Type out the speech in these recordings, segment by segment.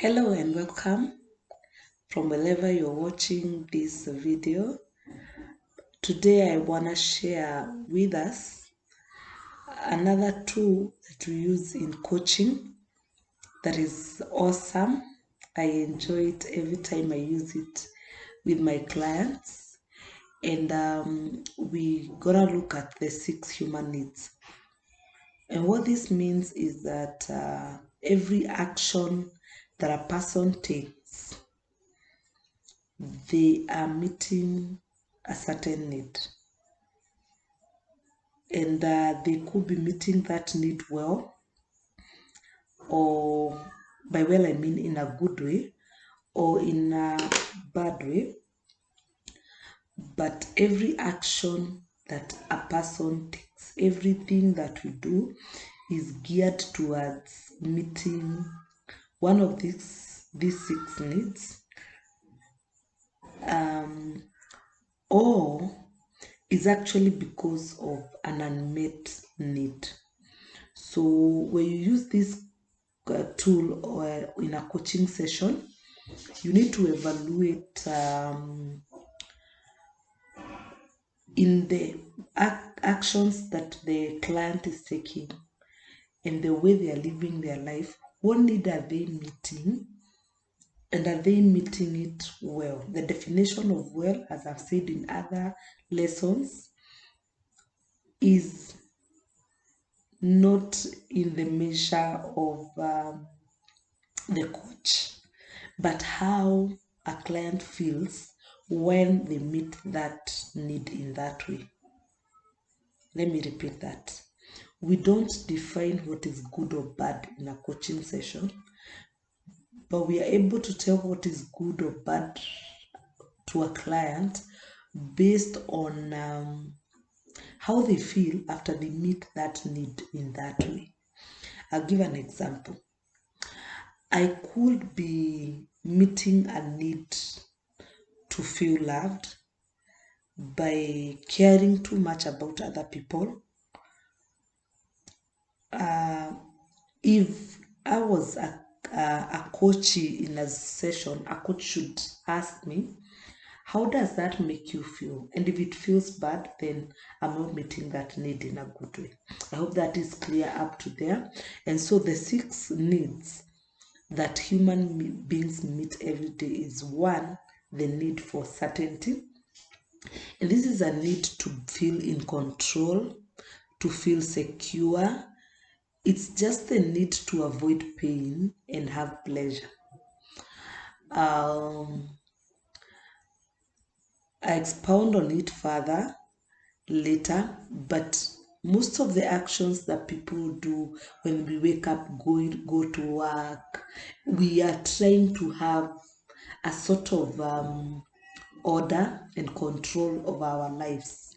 Hello and welcome from wherever you're watching this video. Today I want to share with us another tool that we use in coaching that is awesome. I enjoy it every time I use it with my clients. And we're gonna look at the 6 human needs. And what this means is that every action that a person takes, they are meeting a certain need, and they could be meeting that need well, or by well I mean in a good way or in a bad way. But every action that a person takes, everything that we do is geared towards meeting one of these 6 needs, or is actually because of an unmet need. So when you use this tool or in a coaching session, you need to evaluate in the actions that the client is taking and the way they are living their life, what need are they meeting, and are they meeting it well? The definition of well, as I've said in other lessons, is not in the measure of the coach, but how a client feels when they meet that need in that way. Let me repeat that. We don't define what is good or bad in a coaching session, but we are able to tell what is good or bad to a client based on how they feel after they meet that need in that way. I'll give an example. I could be meeting a need to feel loved by caring too much about other people. If I was a coachee in a session, a coach should ask me, how does that make you feel? And if it feels bad, then I'm not meeting that need in a good way. I hope that is clear up to there. And so the 6 needs that human beings meet every day is 1, the need for certainty. And this is a need to feel in control, to feel secure. It's just the need to avoid pain and have pleasure. I expound on it further later, but most of the actions that people do when we wake up, go to work, we are trying to have a sort of order and control of our lives.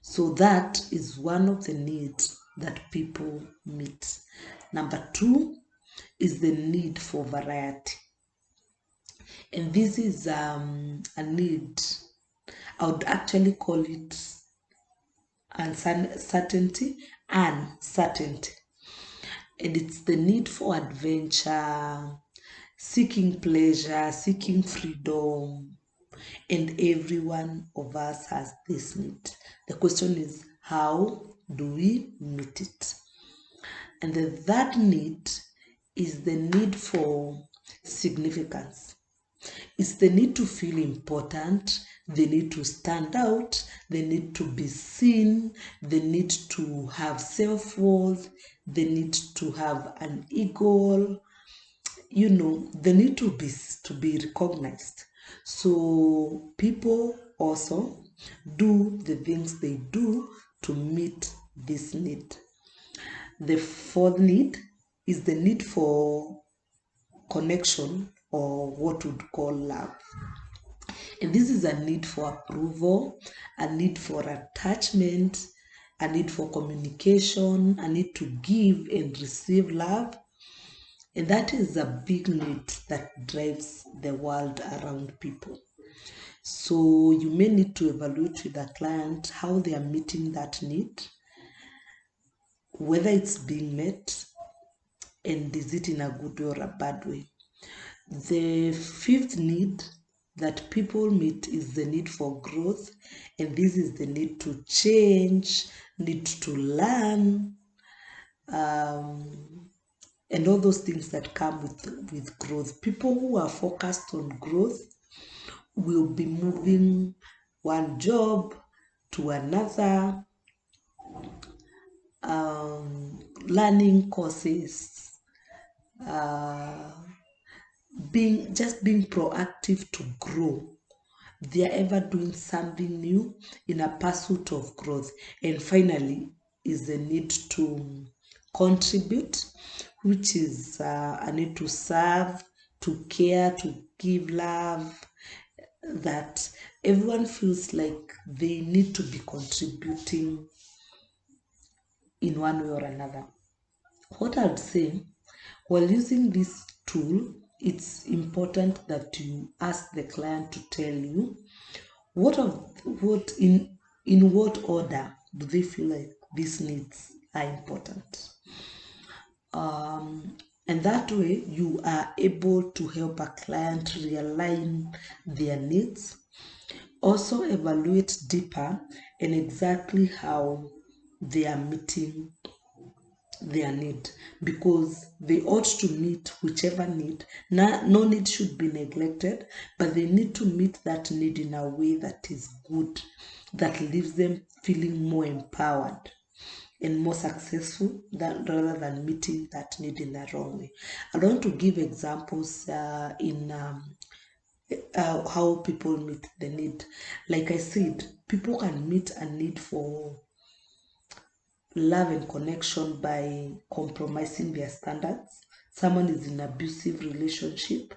So that is one of the needs that people meet. Number 2 is the need for variety. And this is a need, I would actually call it uncertainty and certainty. And it's the need for adventure, seeking pleasure, seeking freedom. And every one of us has this need. The question is, how do we meet it? And the third need is the need for significance. It's the need to feel important, the need to stand out, the need to be seen, the need to have self-worth, the need to have an ego, the need to be recognized. So people also do the things they do to meet this need. The 4th need is the need for connection, or what we'd call love. And this is a need for approval, a need for attachment, a need for communication, a need to give and receive love. And that is a big need that drives the world around people. So you may need to evaluate with a client how they are meeting that need, whether it's being met, and is it in a good way or a bad way. The fifth need that people meet is the need for growth, and this is the need to change, need to learn, and all those things that come with growth. People who are focused on growth will be moving one job to another, learning courses, being proactive to grow. They are ever doing something new in a pursuit of growth. And finally is the need to contribute, which is a need to serve, to care, to give love, that everyone feels like they need to be contributing in one way or another. What I'd say, while using this tool, it's important that you ask the client to tell you what in what order do they feel like these needs are important. And that way you are able to help a client realign their needs, also evaluate deeper and exactly how they are meeting their need, because they ought to meet whichever need. No need should be neglected, but they need to meet that need in a way that is good, that leaves them feeling more empowered and more successful rather than meeting that need in the wrong way. I want to give examples in how people meet the need. Like I said, people can meet a need for love and connection by compromising their standards. Someone is in an abusive relationship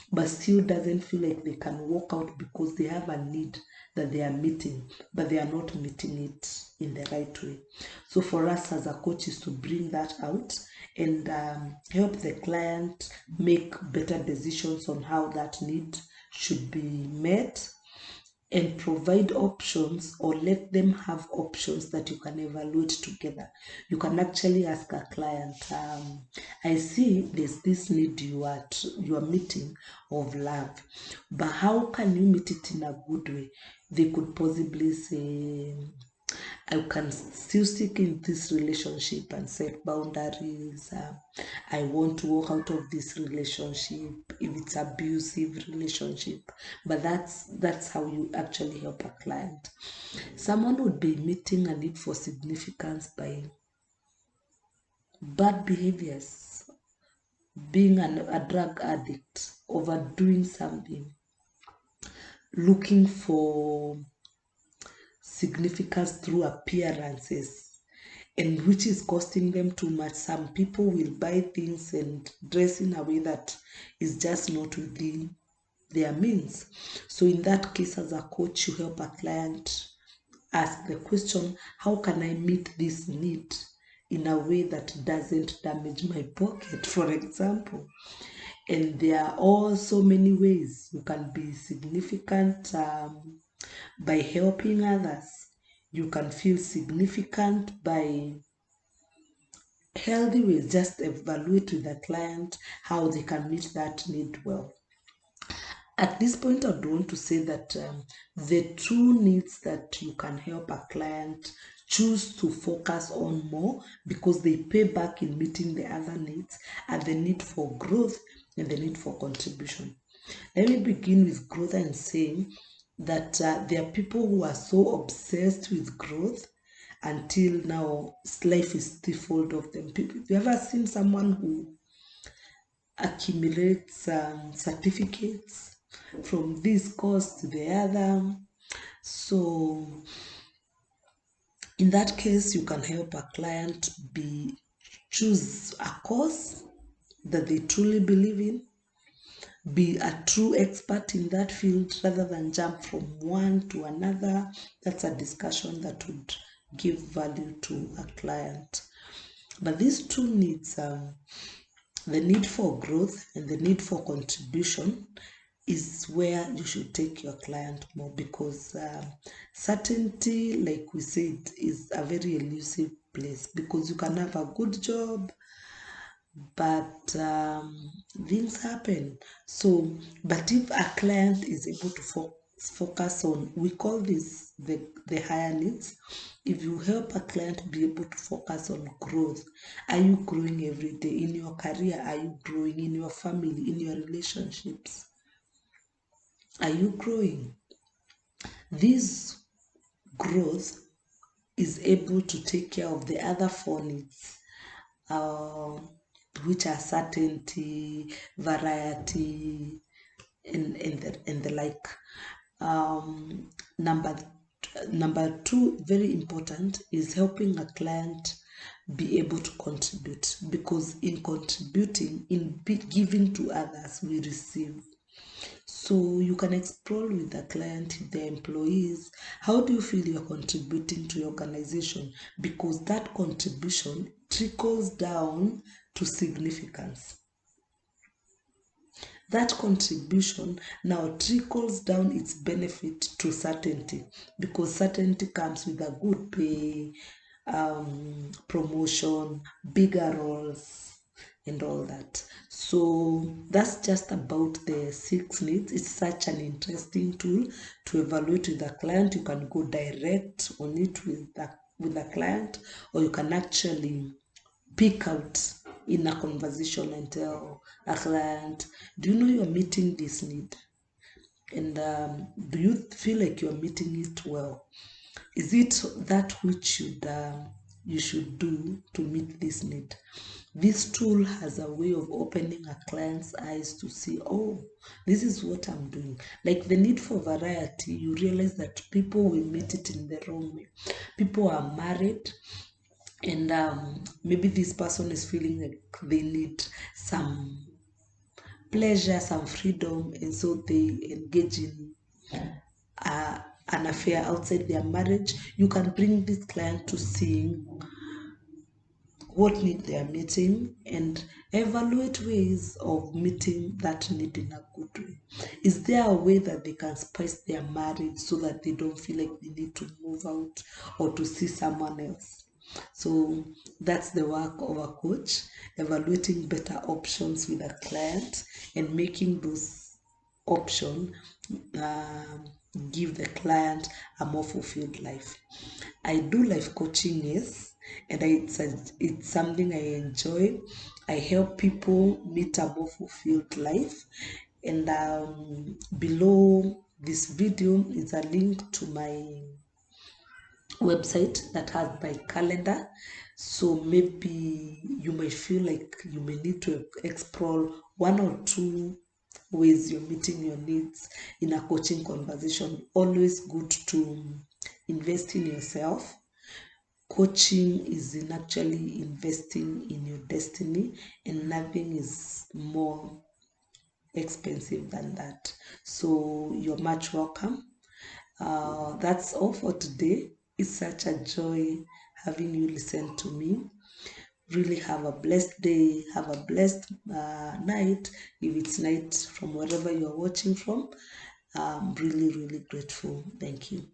but still doesn't feel like they can walk out because they have a need that they are meeting, but they are not meeting it in the right way. So for us as a coach is to bring that out and help the client make better decisions on how that need should be met, and provide options, or let them have options that you can evaluate together. You can actually ask a client, I see there's this need you are meeting of love, but how can you meet it in a good way? They could possibly say, I can still stick in this relationship and set boundaries. I want to walk out of this relationship if it's abusive relationship. But that's how you actually help a client. Someone would be meeting a need for significance by bad behaviors, being a drug addict, overdoing something, looking for significance through appearances, and which is costing them too much. Some people will buy things and dress in a way that is just not within their means. So in that case, as a coach, you help a client ask the question, how can I meet this need in a way that doesn't damage my pocket, for example? And there are also many ways you can be significant by helping others. You can feel significant by healthy ways. Just evaluate with the client how they can meet that need well. At this point, I would want to say that the two needs that you can help a client choose to focus on more, because they pay back in meeting the other needs, are the need for growth and the need for contribution. Let me begin with growth and say that there are people who are so obsessed with growth until now life is stifled of them. People, have you ever seen someone who accumulates certificates from this course to the other? So in that case, you can help a client choose a course that they truly believe in, be a true expert in that field rather than jump from one to another. That's a discussion that would give value to a client. But these two needs, the need for growth and the need for contribution, is where you should take your client more, because certainty, like we said, is a very elusive place, because you can have a good job, but things happen. So, but if a client is able to focus on, we call this the higher needs. If you help a client be able to focus on growth, are you growing every day in your career? Are you growing in your family, in your relationships? Are you growing? This growth is able to take care of the other four needs, uh, which are certainty, variety, and the like. Um, number number two, very important, is helping a client be able to contribute, because in contributing, in giving to others, we receive. So you can explore with the client, the employees, how do you feel you're contributing to your organization? Because that contribution trickles down to significance. That contribution now trickles down its benefit to certainty, because certainty comes with a good pay, promotion, bigger roles, and all that. So that's just about the 6 needs. It's such an interesting tool to evaluate with the client. You can go direct on it with the client, or you can actually pick out in a conversation and tell a client, do you know you're meeting this need? And do you feel like you're meeting it well? Is it that which you should do to meet this need? This tool has a way of opening a client's eyes to see, oh, this is what I'm doing. Like the need for variety, you realize that people will meet it in the wrong way. People are married, and maybe this person is feeling like they need some pleasure, some freedom, and so they engage in uh, an affair outside their marriage. You can bring this client to seeing what need they are meeting and evaluate ways of meeting that need in a good way. Is there a way that they can spice their marriage so that they don't feel like they need to move out or to see someone else? So that's the work of a coach, evaluating better options with a client and making those options um, give the client a more fulfilled life. I do life coaching, yes, and it's something I enjoy. I help people meet a more fulfilled life. And below this video is a link to my website that has my calendar. So maybe you might feel like you may need to explore one or two ways you're meeting your needs in a coaching conversation. Always good to invest in yourself. Coaching is in actually investing in your destiny, and nothing is more expensive than that. So you're much welcome. That's all for today. It's such a joy having you listen to me. Really have a blessed day. Have a blessed night. If it's night from wherever you're watching from, I'm really, really grateful. Thank you.